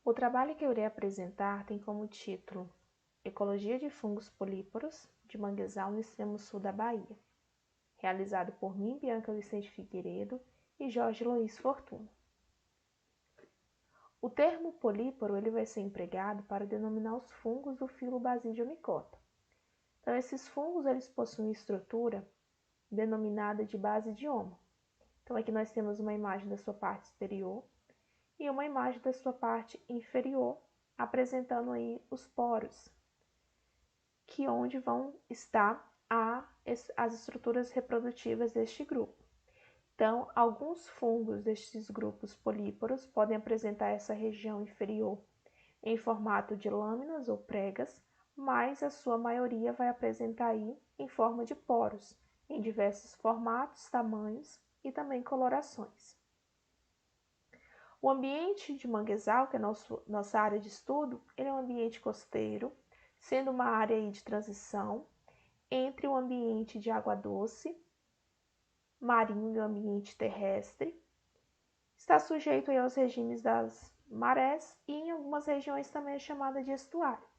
O trabalho que eu irei apresentar tem como título Ecologia de fungos políporos de manguezal no extremo sul da Bahia, realizado por mim, Bianca Vicente Figueiredo e Jorge Luiz Fortuna. O termo políporo ele vai ser empregado para denominar os fungos do filo Basidiomycota. Então, esses fungos eles possuem estrutura denominada de basidioma. Então, aqui nós temos uma imagem da sua parte exterior e uma imagem da sua parte inferior, apresentando aí os poros, que onde vão estar as estruturas reprodutivas deste grupo. Então, alguns fungos destes grupos políporos podem apresentar essa região inferior em formato de lâminas ou pregas, mas a sua maioria vai apresentar aí em forma de poros, em diversos formatos, tamanhos e também colorações. O ambiente de manguezal, que é nossa área de estudo, ele é um ambiente costeiro, sendo uma área aí de transição entre o ambiente de água doce, marinho e o ambiente terrestre. Está sujeito aí aos regimes das marés e em algumas regiões também é chamada de estuário.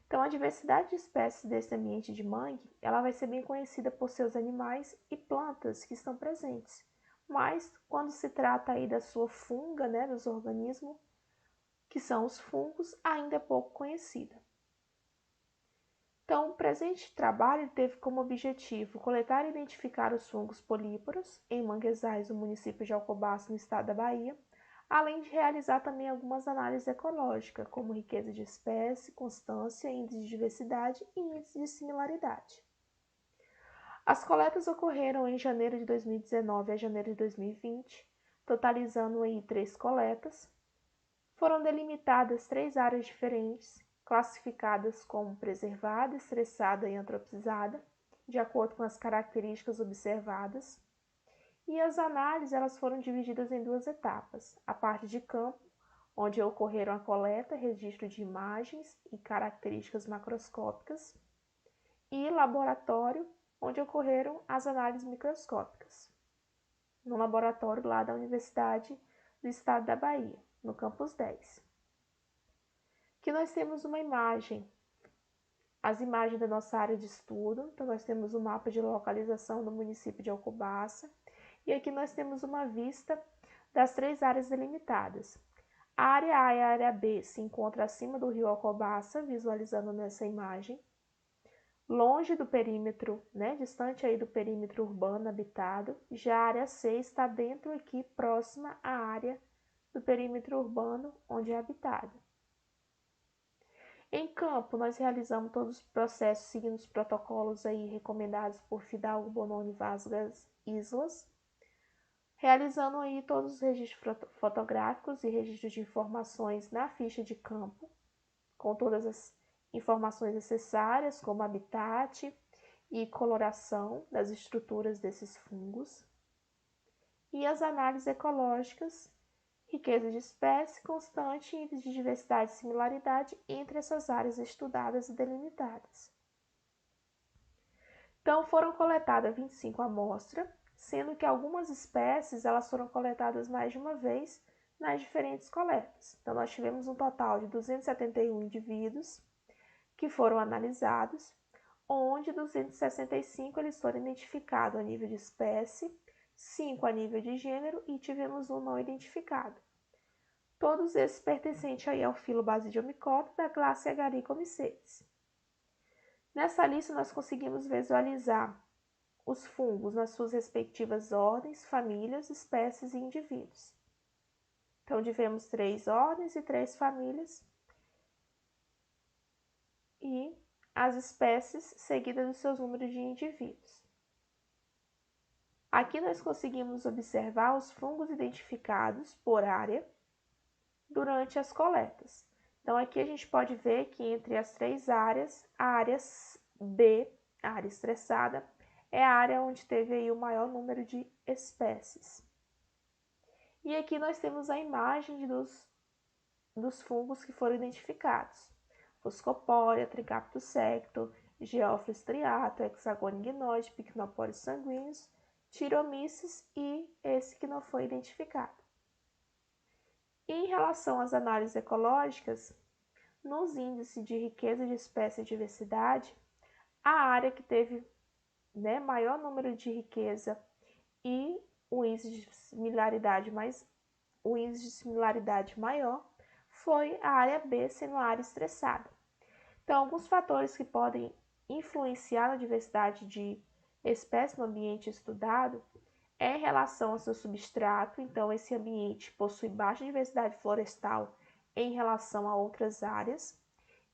Então, a diversidade de espécies desse ambiente de mangue, ela vai ser bem conhecida por seus animais e plantas que estão presentes. Mas, quando se trata aí da sua funga, dos organismos, que são os fungos, ainda é pouco conhecida. Então, o presente trabalho teve como objetivo coletar e identificar os fungos políporos em manguezais do município de Alcobaça, no estado da Bahia, além de realizar também algumas análises ecológicas, como riqueza de espécie, constância, índice de diversidade e índice de similaridade. As coletas ocorreram em janeiro de 2019 a janeiro de 2020, totalizando aí 3 coletas. Foram delimitadas 3 áreas diferentes, classificadas como preservada, estressada e antropizada, de acordo com as características observadas. E as análises elas foram divididas em 2 etapas: a parte de campo, onde ocorreram a coleta, registro de imagens e características macroscópicas, e laboratório, onde ocorreram as análises microscópicas, no laboratório lá da Universidade do Estado da Bahia, no campus 10. Aqui nós temos uma imagem, as imagens da nossa área de estudo. Então, nós temos o mapa de localização do município de Alcobaça. E aqui nós temos uma vista das 3 áreas delimitadas. A área A e a área B se encontram acima do rio Alcobaça, visualizando nessa imagem. Longe do perímetro, distante aí do perímetro urbano habitado. Já a área C está dentro aqui, próxima à área do perímetro urbano, onde é habitada. Em campo, nós realizamos todos os processos seguindo os protocolos aí recomendados por Fidalgo, Bononi, Vasgas, Islas, realizando aí todos os registros fotográficos e registros de informações na ficha de campo, com todas as informações necessárias, como habitat e coloração das estruturas desses fungos, e as análises ecológicas, riqueza de espécie, constante e índice de diversidade e similaridade entre essas áreas estudadas e delimitadas. Então, foram coletadas 25 amostras, sendo que algumas espécies elas foram coletadas mais de uma vez nas diferentes coletas. Então, nós tivemos um total de 271 indivíduos que foram analisados, onde 265 eles foram identificados a nível de espécie, 5 a nível de gênero e tivemos um não identificado. Todos esses pertencentes aí ao filo Basidiomycota da classe Agaricomycetes. Nessa lista nós conseguimos visualizar os fungos nas suas respectivas ordens, famílias, espécies e indivíduos. Então tivemos 3 ordens e 3 famílias e as espécies seguidas dos seus números de indivíduos. Aqui nós conseguimos observar os fungos identificados por área durante as coletas. Então, aqui a gente pode ver que entre as 3 áreas, a área B, a área estressada, é a área onde teve aí o maior número de espécies. E aqui nós temos a imagem dos fungos que foram identificados: Fuscopória, Tricaptus sector, Geoffroy striato, Hexagone ignoide, Pycnosporus sanguíneos, Tyromyces e esse que não foi identificado. Em relação às análises ecológicas, nos índices de riqueza de espécie e diversidade, a área que teve maior número de riqueza e o índice de similaridade maior foi a área B, sendo a área estressada. Então, alguns fatores que podem influenciar na diversidade de espécies no ambiente estudado é em relação ao seu substrato. Então, esse ambiente possui baixa diversidade florestal em relação a outras áreas.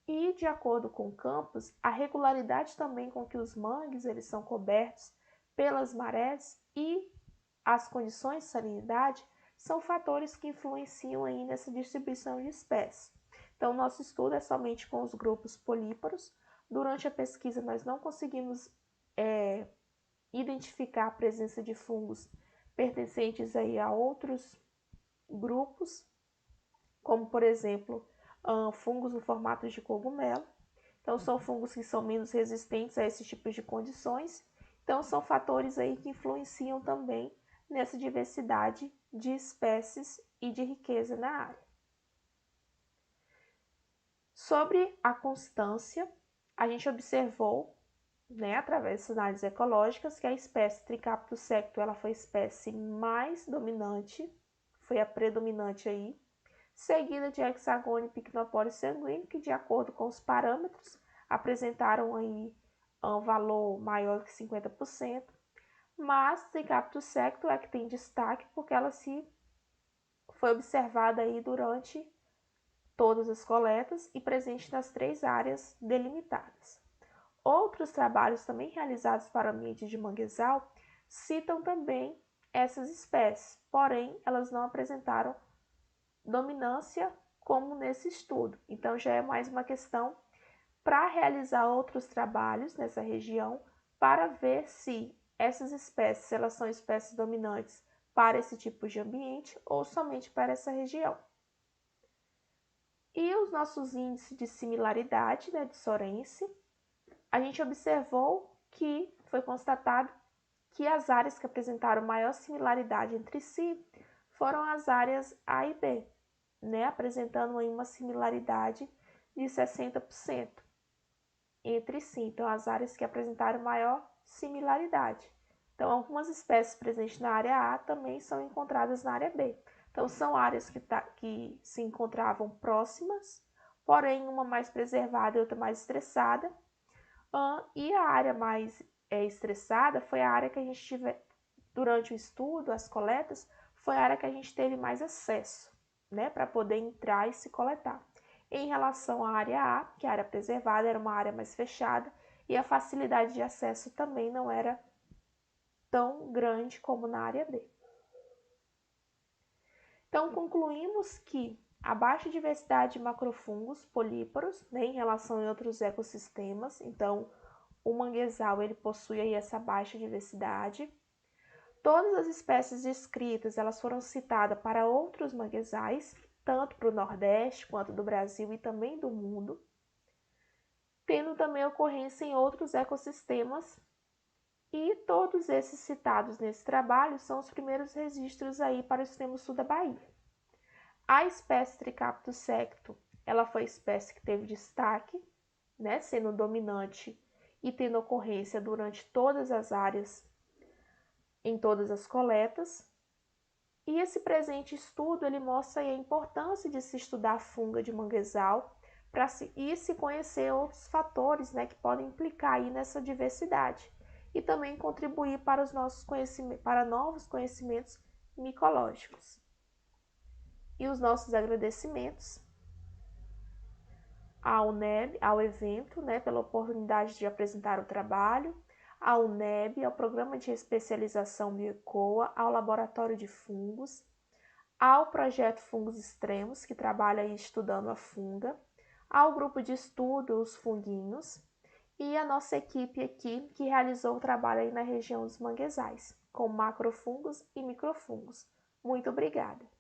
E, de acordo com o campus, a regularidade também com que os mangues eles são cobertos pelas marés e as condições de salinidade são fatores que influenciam aí nessa distribuição de espécies. Então, nosso estudo é somente com os grupos políporos. Durante a pesquisa, nós não conseguimos identificar a presença de fungos pertencentes aí a outros grupos, como, por exemplo, fungos no formato de cogumelo. Então, são fungos que são menos resistentes a esses tipos de condições. Então, são fatores aí que influenciam também nessa diversidade de espécies e de riqueza na área. Sobre a constância, a gente observou, através das análises ecológicas, que a espécie Tricaptus secto ela foi a espécie mais dominante, foi a predominante aí, seguida de Hexagone e Pycnospora sanguíneo, que de acordo com os parâmetros apresentaram aí um valor maior que 50%, mas Tricaptus secto é que tem destaque porque ela foi observada aí durante todas as coletas e presente nas 3 áreas delimitadas. Outros trabalhos também realizados para o ambiente de manguezal citam também essas espécies, porém elas não apresentaram dominância como nesse estudo. Então já é mais uma questão para realizar outros trabalhos nessa região para ver se essas espécies elas são espécies dominantes para esse tipo de ambiente ou somente para essa região. E os nossos índices de similaridade, de Sorense, a gente observou que foi constatado que as áreas que apresentaram maior similaridade entre si foram as áreas A e B, apresentando aí uma similaridade de 60% entre si. Então, as áreas que apresentaram maior similaridade. Então, algumas espécies presentes na área A também são encontradas na área B. Então, são áreas que se encontravam próximas, porém uma mais preservada e outra mais estressada. E a área mais estressada foi a área que a gente durante o estudo, as coletas, foi a área que a gente teve mais acesso, para poder entrar e se coletar. Em relação à área A, que é a área preservada, era uma área mais fechada e a facilidade de acesso também não era tão grande como na área B. Então, concluímos que a baixa diversidade de macrofungos políporos, em relação a outros ecossistemas, então o manguezal ele possui aí essa baixa diversidade. Todas as espécies descritas elas foram citadas para outros manguezais, tanto para o Nordeste quanto do Brasil e também do mundo, tendo também ocorrência em outros ecossistemas. E todos esses citados nesse trabalho são os primeiros registros aí para o extremo sul da Bahia. A espécie Tricaptus secto, ela foi a espécie que teve destaque, sendo dominante e tendo ocorrência durante todas as áreas, em todas as coletas. E esse presente estudo ele mostra aí a importância de se estudar a funga de manguezal para se conhecer outros fatores, que podem implicar aí nessa diversidade e também contribuir para os nossos conhecimentos, para novos conhecimentos micológicos. E os nossos agradecimentos ao NEB, ao evento, pela oportunidade de apresentar o trabalho, ao NEB, ao Programa de Especialização Bioecoa, ao Laboratório de Fungos, ao Projeto Fungos Extremos, que trabalha aí estudando a funga, ao Grupo de Estudo Os Funguinhos e a nossa equipe aqui que realizou o trabalho aí na região dos manguezais, com macrofungos e microfungos. Muito obrigada!